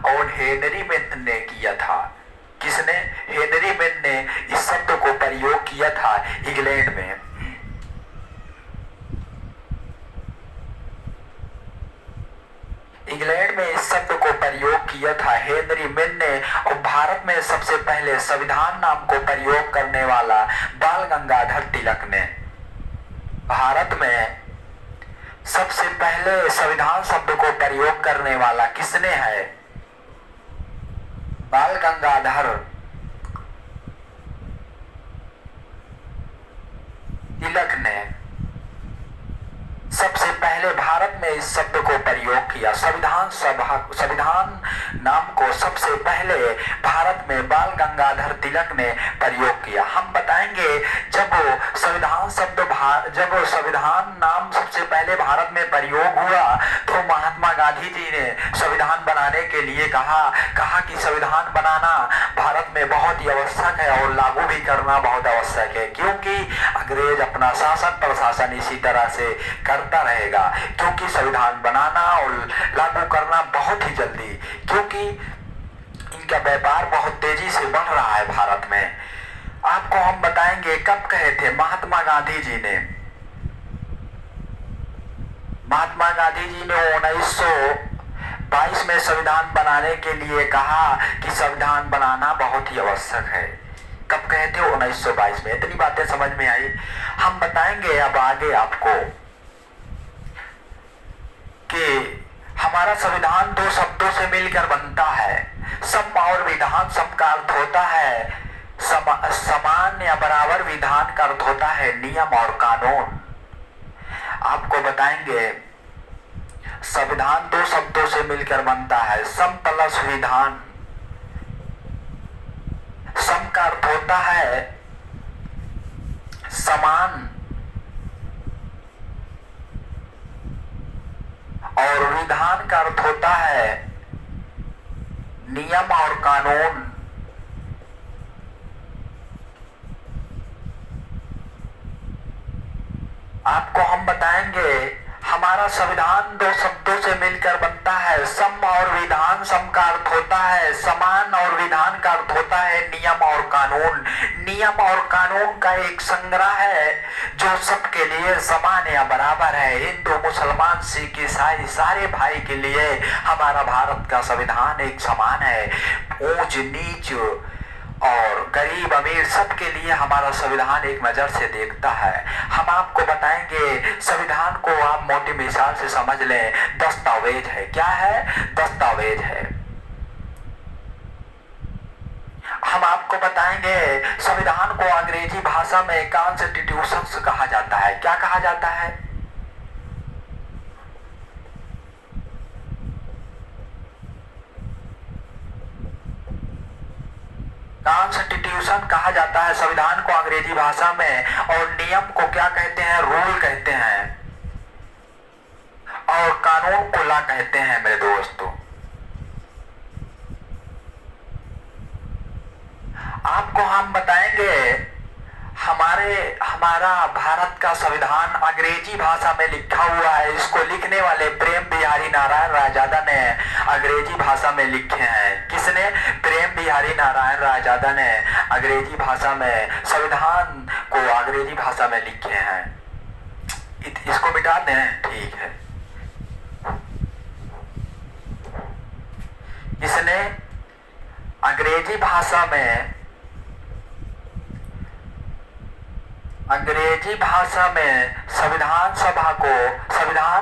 और Henry main ने किया था। किसने? हेनरी मेन ने इस शब्द को प्रयोग किया था इंग्लैंड में। इंग्लैंड में इस शब्द को प्रयोग किया था हेनरी मेन ने। और भारत में सबसे पहले संविधान नाम को प्रयोग करने वाला बाल गंगाधर तिलक ने। भारत में सबसे पहले संविधान शब्द को प्रयोग करने वाला किसने है? बाल गंगाधर तिलक ने सबसे पहले भारत में इस शब्द को प्रयोग किया। संविधान नाम को सबसे पहले भारत में बाल गंगाधर तिलक ने प्रयोग किया। हम बताएंगे जब संविधान नाम सबसे पहले भारत में प्रयोग हुआ तो महात्मा गांधी जी ने संविधान बनाने के लिए कहा कि संविधान बनाना भारत में बहुत ही आवश्यक है और लागू भी करना बहुत आवश्यक है, क्योंकि अंग्रेज अपना शासन प्रशासन इसी तरह से करता रहेगा। क्योंकि संविधान बनाना और लागू करना बहुत ही जल्दी, क्योंकि इनका व्यापार बहुत तेजी से बढ़ रहा है भारत में। आपको हम बताएंगे कब कहे थे महात्मा गांधी जी ने। महात्मा गांधी जी ने 1922 में संविधान बनाने के लिए कहा कि संविधान बनाना बहुत ही आवश्यक है। कब कहे थे? 1922 में। इतनी बातें समझ में आई। हम बताएंगे अब आगे आपको कि हमारा संविधान दो शब्दों से मिलकर बनता है। सम और विधान। सम का अर्थ होता है समान या बराबर, विधान का अर्थ होता है नियम और कानून। आपको बताएंगे संविधान दो शब्दों से मिलकर बनता है, सम प्लस विधान। सम का अर्थ होता है समान और विधान का अर्थ होता है नियम और कानून। आपको हम बताएंगे हमारा संविधान दो शब्दों से मिलकर बनता है, सम और विधान। सम का अर्थ होता है समान और विधान का अर्थ होता है नियम और कानून। नियम और कानून का एक संग्रह है जो सबके लिए समान या बराबर है। हिंदू मुसलमान सिख ईसाई सारे भाई के लिए हमारा भारत का संविधान एक समान है। ऊंच नीच और गरीब अमीर सबके लिए हमारा संविधान एक नजर से देखता है। हम आपको बताएंगे संविधान को आप मोटी मिसाल से समझ लें, दस्तावेज है। क्या है? दस्तावेज है। हम आपको बताएंगे संविधान को अंग्रेजी भाषा में कॉन्स्टिट्यूशन कहा जाता है। क्या कहा जाता है? कॉन्स्टिट्यूशन कहा जाता है संविधान को अंग्रेजी भाषा में। और नियम को क्या कहते हैं? रूल कहते हैं। और कानून को लॉ कहते हैं मेरे दोस्तों। आपको हम बताएंगे हमारा भारत का संविधान अंग्रेजी भाषा में लिखा हुआ है। इसको लिखने वाले प्रेम बिहारी नारायण रायजादा ने अंग्रेजी भाषा में लिखे हैं। किसने? प्रेम बिहारी नारायण रायजादा ने अंग्रेजी भाषा में संविधान को अंग्रेजी भाषा में लिखे हैं। इसको मिटा दें, ठीक है। इसने अंग्रेजी भाषा में संविधान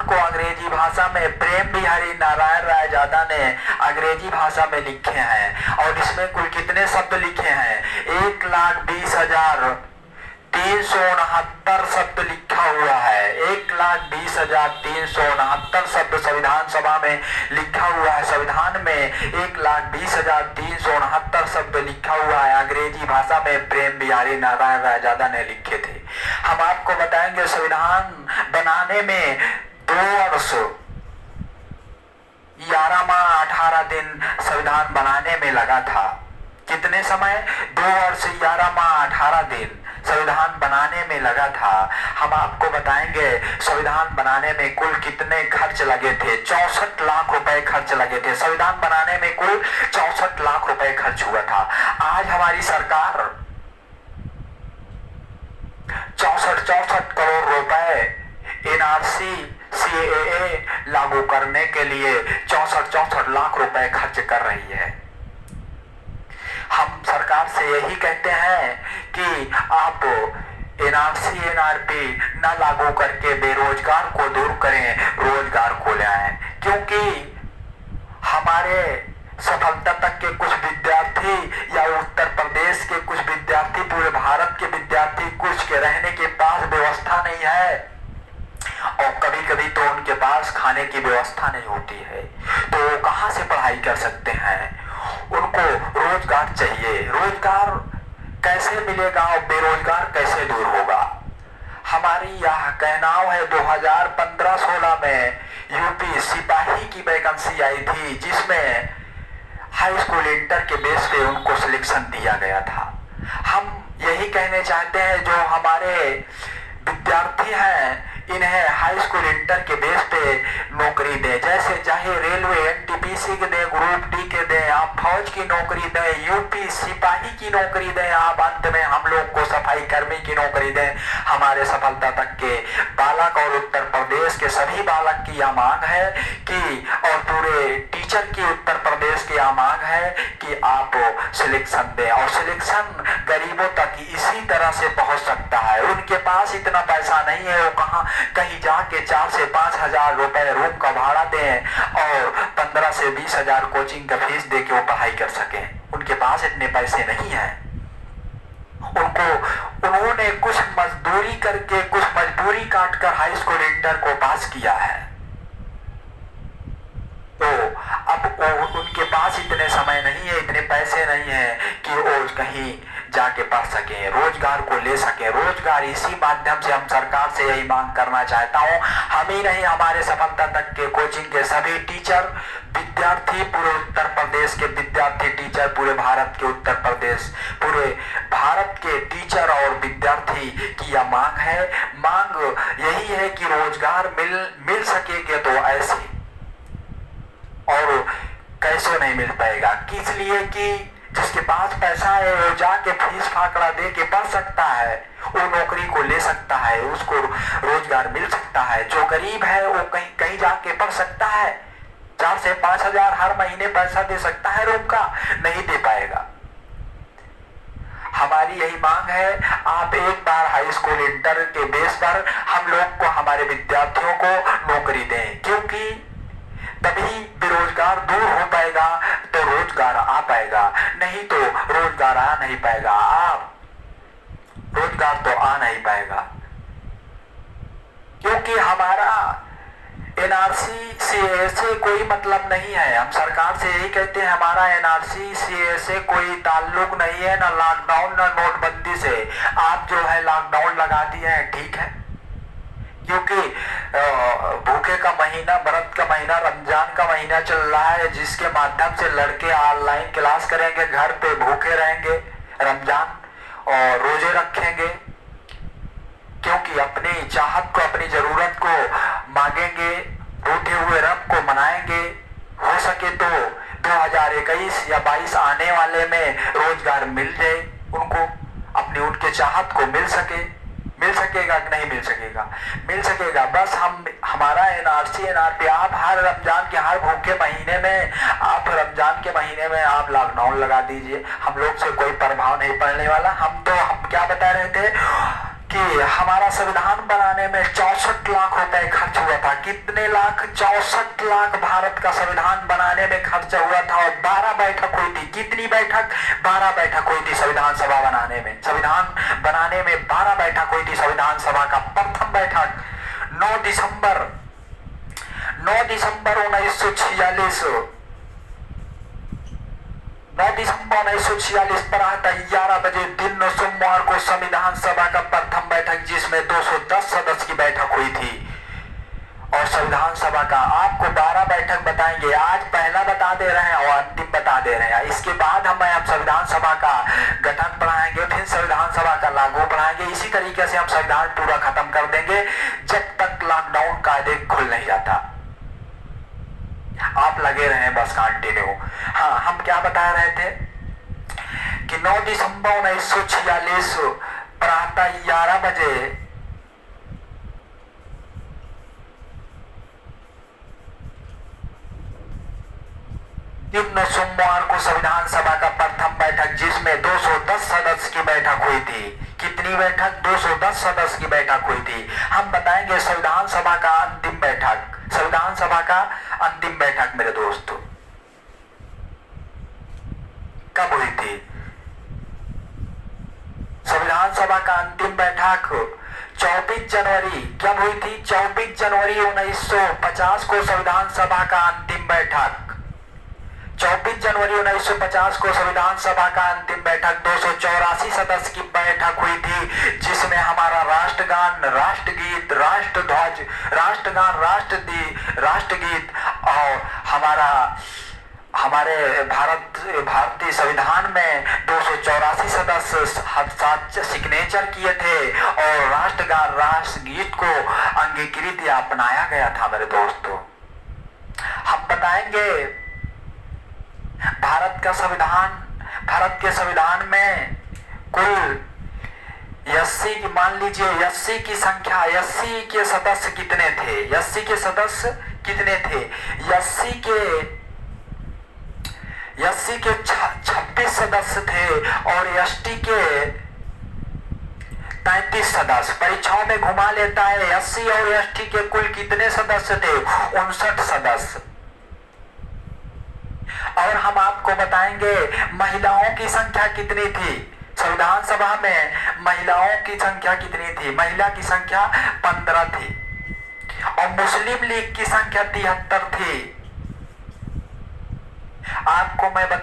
को अंग्रेजी भाषा में प्रेम बिहारी नारायण रायजादा ने अंग्रेजी भाषा में लिखे हैं। और इसमें कुल कितने शब्द लिखे हैं? 1,20,369 शब्द लिखा हुआ है। 1,20,369 शब्द संविधान सभा में लिखा हुआ है। संविधान में 1,20,369 शब्द लिखा हुआ है अंग्रेजी भाषा में। प्रेम बिहारी नारायण रायजादा ने लिखे थे। हम आपको बताएंगे संविधान बनाने में 2 वर्ष 11 माह 18 दिन संविधान बनाने में लगा था। कितने समय? 2 वर्ष 11 माह 18 दिन संविधान बनाने में लगा था। हम आपको बताएंगे संविधान बनाने में कुल कितने खर्च लगे थे। 64 लाख रुपए खर्च लगे थे। संविधान बनाने में कुल 64 लाख रुपए खर्च हुआ था। आज हमारी सरकार 64 करोड़ रुपए एनआरसी सीएए लागू करने के लिए 64 लाख रुपए खर्च कर रही है। हम सरकार से यही कहते हैं कि आप एनआरसी एनआरपी न लागू करके बेरोजगार को दूर करें, रोजगार को ले आए। क्योंकि हमारे सफलता तक के कुछ विद्यार्थी या उत्तर प्रदेश के कुछ विद्यार्थी, पूरे भारत के विद्यार्थी, कुछ के रहने के पास व्यवस्था नहीं है और कभी कभी तो उनके पास खाने की व्यवस्था नहीं होती है, तो वो कहाँ से पढ़ाई कर सकते हैं। उनको रोजगार चाहिए। रोजगार कैसे मिलेगा और बेरोजगार कैसे दूर होगा। हमारी यह कहना है 2015-16 में यूपी सिपाही की वैकेंसी आई थी, जिसमें हाई स्कूल इंटर के बेस पे उनको सिलेक्शन दिया गया था। हम यही कहने चाहते हैं जो हमारे विद्यार्थी हैं इन्हें हाई स्कूल इंटर के बेस पे नौकरी दें। जैसे चाहे रेलवे एनटीपीसी के दें, ग्रुप डी के दें, आप फौज की नौकरी दें, यूपी सिपाही की नौकरी दें, आप अंत में हम लोग को सफाई कर्मी की नौकरी दें। हमारे सफलता तक के बालक और उत्तर प्रदेश के सभी बालक की यह मांग है कि, और पूरे टीचर की उत्तर प्रदेश की यह मांग है कि आप सिलेक्शन दें। और सिलेक्शन गरीबों तक इसी तरह से पहुंच सकता है। उनके पास इतना पैसा नहीं है, वो कहाँ कहीं जाके 4 से 5 हजार रुपए रूम का भाड़ा दें और 15 से 20 हजार कोचिंग का फीस दे के वो पढ़ाई कर सके। उनके पास इतने पैसे नहीं है। उन्होंने कुछ मजदूरी करके, कुछ मजबूरी काट कर हाई स्कूल इंटर को पास किया है। तो अब उनके पास इतने समय नहीं है, इतने पैसे नहीं है कि वो कहीं जाके पढ़ सके, रोजगार को ले सके। रोजगार इसी माध्यम से हम सरकार से यही मांग करना चाहता हूँ। हम ही नहीं, हमारे सफलता तक के कोचिंग के सभी टीचर, विद्यार्थी, पूरे उत्तर प्रदेश के विद्यार्थी, टीचर, पूरे भारत के उत्तर प्रदेश, पूरे भारत के टीचर और विद्यार्थी की यह मांग है। मांग यही है कि रोजगार मिल सकेगा तो ऐसे, और कैसे नहीं मिल पाएगा। किस लिए कि जिसके पास पैसा है वो जाके फीस फाकड़ा दे के पढ़ सकता है, वो नौकरी को ले सकता है, उसको रोजगार मिल सकता है। जो गरीब है वो कहीं जाके पढ़ सकता है, 4 से 5 हजार हर महीने पैसा दे सकता है रूम का, नहीं दे पाएगा। हमारी यही मांग है, आप एक बार हाई स्कूल इंटर के बेस पर हम लोग को, हमारे विद्यार्थियों को नौकरी दें, क्योंकि तभी बेरोजगार दूर हो पाएगा तो रोजगार आ पाएगा, नहीं तो रोजगार आ नहीं पाएगा। आप रोजगार तो आ नहीं पाएगा, क्योंकि हमारा एनआरसी सीए से कोई मतलब नहीं है। हम सरकार से यही कहते हैं, हमारा एनआरसी सीए से कोई ताल्लुक नहीं है, ना लॉकडाउन ना नोटबंदी से। आप जो है लॉकडाउन लगा दिए हैं, ठीक है, क्योंकि भूखे का महीना, व्रत का महीना, रमजान का महीना चल रहा है, जिसके माध्यम से लड़के ऑनलाइन क्लास करेंगे, घर पे भूखे रहेंगे, रमजान और रोजे रखेंगे, क्योंकि अपनी चाहत को, अपनी जरूरत को मांगेंगे, रूठे हुए रब को मनाएंगे। हो सके तो 2021 या 22 आने वाले में रोजगार मिल जाए उनको, अपनी उनके चाहत को मिल सकेगा कि नहीं मिल सकेगा? मिल सकेगा। बस हमारा एनआरसी एनआरपी, आप हर रमजान के, हर भूखे महीने में, आप रमजान के महीने में आप लॉकडाउन लगा दीजिए, हम लोग से कोई प्रभाव नहीं पड़ने वाला। हम क्या बता रहे थे कि हमारा संविधान बनाने में 64 लाख रुपए खर्च हुआ था। कितने लाख? 64 लाख भारत का संविधान बनाने में खर्च हुआ था, और 12 बैठक हुई थी। कितनी बैठक? 12 बैठक हुई थी संविधान सभा बनाने में। संविधान बनाने में 12 बैठक हुई थी। संविधान सभा का प्रथम बैठक 9 दिसंबर 1946 प्रातः 11 बजे दिन सोमवार को संविधान सभा का प्रथम बैठक, जिसमें 210 सदस्य की बैठक हुई थी। और संविधान सभा का आपको 12 बैठक बताएंगे, आज पहला बता दे रहे हैं और अंतिम बता हटा दे रहे हैं। इसके बाद हम संविधान सभा का गठन बढ़ाएंगे, फिर संविधान सभा का लागू बढ़ाएंगे। इसी तरीके से हम संविधान पूरा खत्म कर देंगे जब तक लॉकडाउन कायदे खुल नहीं जाता। आप लगे रहे बस कंटिन्यू। हाँ, हम क्या बता रहे थे कि 9 दिसंबर 1946 प्रातः 11 बजे दिन सोमवार को संविधान सभा का प्रथम बैठक, जिसमें 210 सदस्य की बैठक हुई थी। कितनी बैठक? 210 सदस्य की बैठक हुई थी। हम बताएंगे संविधान सभा का अंतिम बैठक, संविधान सभा का अंतिम बैठक मेरे दोस्तों कब हुई थी? संविधान सभा का अंतिम बैठक 24 जनवरी कब हुई थी? 24 जनवरी 1950 को संविधान सभा का अंतिम बैठक, 24 जनवरी 1950 को संविधान सभा का अंतिम बैठक 284 सदस्य की बैठक हुई थी, जिसमें हमारा राष्ट्रगान, राष्ट्रगीत, राष्ट्रध्वज, राष्ट्रगान, राष्ट्रगीत और हमारे भारतीय संविधान में 284 सदस्य सिग्नेचर किए थे और राष्ट्रगान, राष्ट्रगीत को अंगीकृत या अपनाया गया था मेरे दोस्तों। हम बताएंगे भारत के संविधान में कुल 80, मान लीजिए 80 की संख्या, 80 के सदस्य कितने थे? 80 के सदस्य कितने थे? 80 के 26 सदस्य थे और एसटी के 33 सदस्य। परीक्षाओं में घुमा लेता है। 80 और एसटी के कुल कितने सदस्य थे? 59 सदस्य। और हम आपको बताएंगे महिलाओं की संख्या कितनी थी संविधान सभा में। महिलाओं की संख्या कितनी थी? महिला की संख्या 15 थी और मुस्लिम लीग की संख्या 73 थी। आपको मैं बताऊं